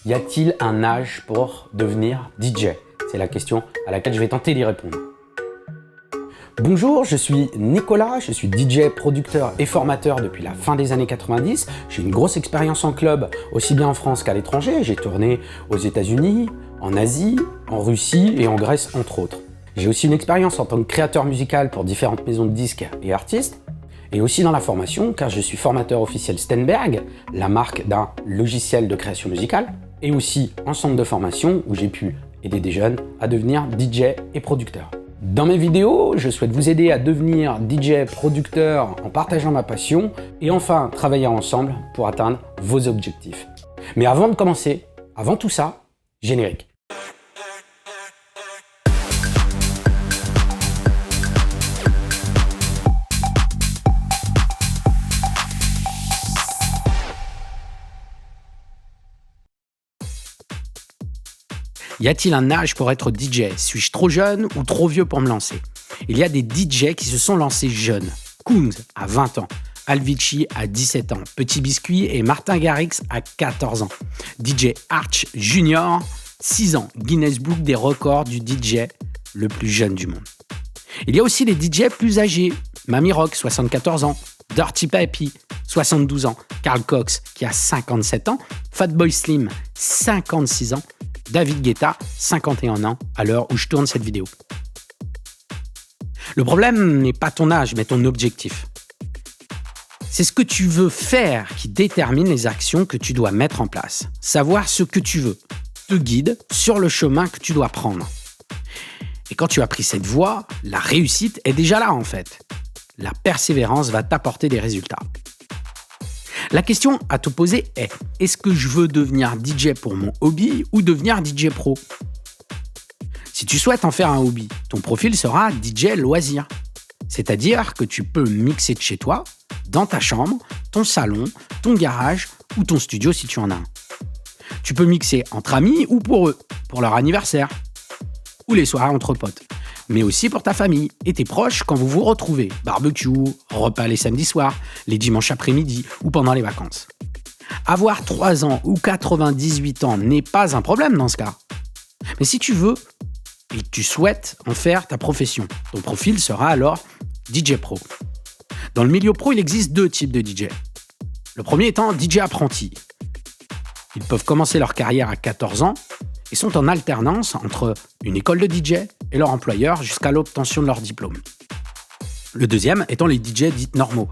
Y a-t-il un âge pour devenir DJ? C'est la question à laquelle je vais tenter d'y répondre. Bonjour, je suis Nicolas, je suis DJ, producteur et formateur depuis la fin des années 90. J'ai une grosse expérience en club, aussi bien en France qu'à l'étranger. J'ai tourné aux États-Unis, en Asie, en Russie et en Grèce, entre autres. J'ai aussi une expérience en tant que créateur musical pour différentes maisons de disques et artistes. Et aussi dans la formation, car je suis formateur officiel Stenberg, la marque d'un logiciel de création musicale, et aussi en centre de formation où j'ai pu aider des jeunes à devenir DJ et producteur. Dans mes vidéos, je souhaite vous aider à devenir DJ producteur en partageant ma passion et enfin travailler ensemble pour atteindre vos objectifs. Mais avant de commencer, avant tout ça, générique. Y a-t-il un âge pour être DJ? Suis-je trop jeune ou trop vieux pour me lancer? Il y a des DJ qui se sont lancés jeunes. Kungs à 20 ans, Alvici à 17 ans, Petit Biscuit et Martin Garrix à 14 ans. DJ Arch Junior, 6 ans, Guinness Book des records du DJ le plus jeune du monde. Il y a aussi les DJ plus âgés. Mamie Rock, 74 ans, Dirty Pappy, 72 ans, Carl Cox qui a 57 ans, Fatboy Slim, 56 ans, David Guetta, 51 ans, à l'heure où je tourne cette vidéo. Le problème n'est pas ton âge, mais ton objectif. C'est ce que tu veux faire qui détermine les actions que tu dois mettre en place. Savoir ce que tu veux te guide sur le chemin que tu dois prendre. Et quand tu as pris cette voie, la réussite est déjà là en fait. La persévérance va t'apporter des résultats. La question à te poser est, est-ce que je veux devenir DJ pour mon hobby ou devenir DJ pro? Si tu souhaites en faire un hobby, ton profil sera DJ loisir. C'est-à-dire que tu peux mixer de chez toi, dans ta chambre, ton salon, ton garage ou ton studio si tu en as un. Tu peux mixer entre amis ou pour eux, pour leur anniversaire, ou les soirées entre potes. Mais aussi pour ta famille et tes proches quand vous vous retrouvez. Barbecue, repas les samedis soirs, les dimanches après-midi ou pendant les vacances. Avoir 3 ans ou 98 ans n'est pas un problème dans ce cas. Mais si tu veux et que tu souhaites en faire ta profession, ton profil sera alors DJ Pro. Dans le milieu pro, il existe 2 types de DJ. Le premier étant DJ apprenti. Ils peuvent commencer leur carrière à 14 ans et sont en alternance entre une école de DJ et leur employeur jusqu'à l'obtention de leur diplôme. Le deuxième étant les DJ dits normaux.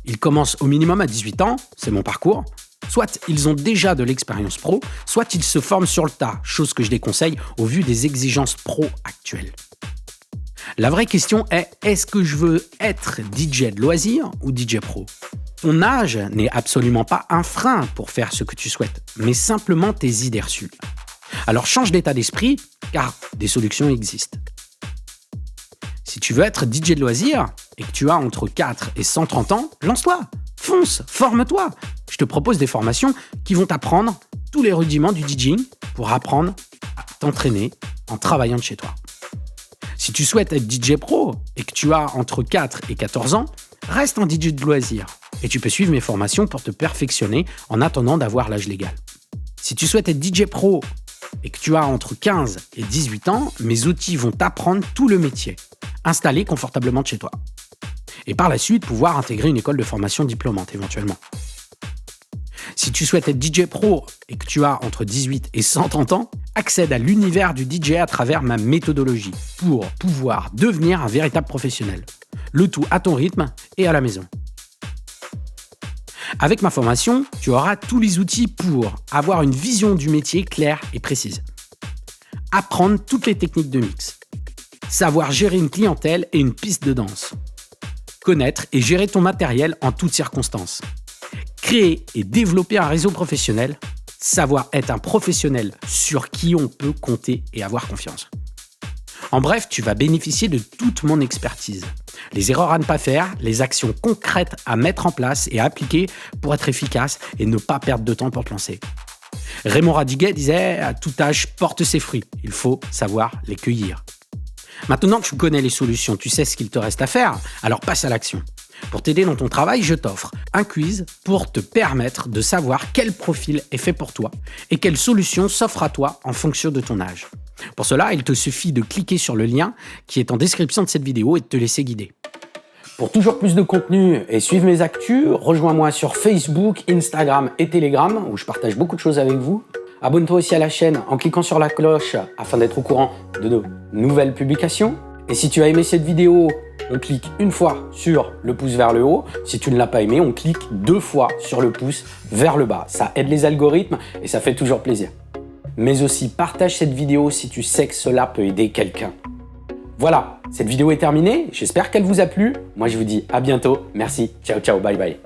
Ils commencent au minimum à 18 ans, c'est mon parcours. Soit ils ont déjà de l'expérience pro, soit ils se forment sur le tas, chose que je déconseille au vu des exigences pro actuelles. La vraie question est, est-ce que je veux être DJ de loisir ou DJ pro? Ton âge n'est absolument pas un frein pour faire ce que tu souhaites, mais simplement tes idées reçues. Alors change d'état d'esprit, car des solutions existent. Si tu veux être DJ de loisir et que tu as entre 4 et 130 ans, lance-toi, fonce, forme-toi. Je te propose des formations qui vont t'apprendre tous les rudiments du DJing pour apprendre à t'entraîner en travaillant de chez toi. Si tu souhaites être DJ pro et que tu as entre 4 et 14 ans, reste en DJ de loisir et tu peux suivre mes formations pour te perfectionner en attendant d'avoir l'âge légal. Si tu souhaites être DJ pro et que tu as entre 15 et 18 ans, mes outils vont t'apprendre tout le métier, installé confortablement de chez toi. Et par la suite, pouvoir intégrer une école de formation diplômante éventuellement. Si tu souhaites être DJ pro et que tu as entre 18 et 130 ans, accède à l'univers du DJ à travers ma méthodologie pour pouvoir devenir un véritable professionnel. Le tout à ton rythme et à la maison. Avec ma formation, tu auras tous les outils pour avoir une vision du métier claire et précise. Apprendre toutes les techniques de mix. Savoir gérer une clientèle et une piste de danse. Connaître et gérer ton matériel en toutes circonstances. Créer et développer un réseau professionnel. Savoir être un professionnel sur qui on peut compter et avoir confiance. En bref, tu vas bénéficier de toute mon expertise. Les erreurs à ne pas faire, les actions concrètes à mettre en place et à appliquer pour être efficace et ne pas perdre de temps pour te lancer. Raymond Radiguet disait « À tout âge porte ses fruits, il faut savoir les cueillir ». Maintenant que tu connais les solutions, tu sais ce qu'il te reste à faire, alors passe à l'action. Pour t'aider dans ton travail, je t'offre un quiz pour te permettre de savoir quel profil est fait pour toi et quelle solution s'offre à toi en fonction de ton âge. Pour cela, il te suffit de cliquer sur le lien qui est en description de cette vidéo et de te laisser guider. Pour toujours plus de contenu et suivre mes actus, rejoins-moi sur Facebook, Instagram et Telegram où je partage beaucoup de choses avec vous. Abonne-toi aussi à la chaîne en cliquant sur la cloche afin d'être au courant de nos nouvelles publications. Et si tu as aimé cette vidéo, on clique une fois sur le pouce vers le haut. Si tu ne l'as pas aimé, on clique 2 fois sur le pouce vers le bas. Ça aide les algorithmes et ça fait toujours plaisir. Mais aussi, partage cette vidéo si tu sais que cela peut aider quelqu'un. Voilà, cette vidéo est terminée. J'espère qu'elle vous a plu. Moi, je vous dis à bientôt. Merci. Ciao, ciao. Bye, bye.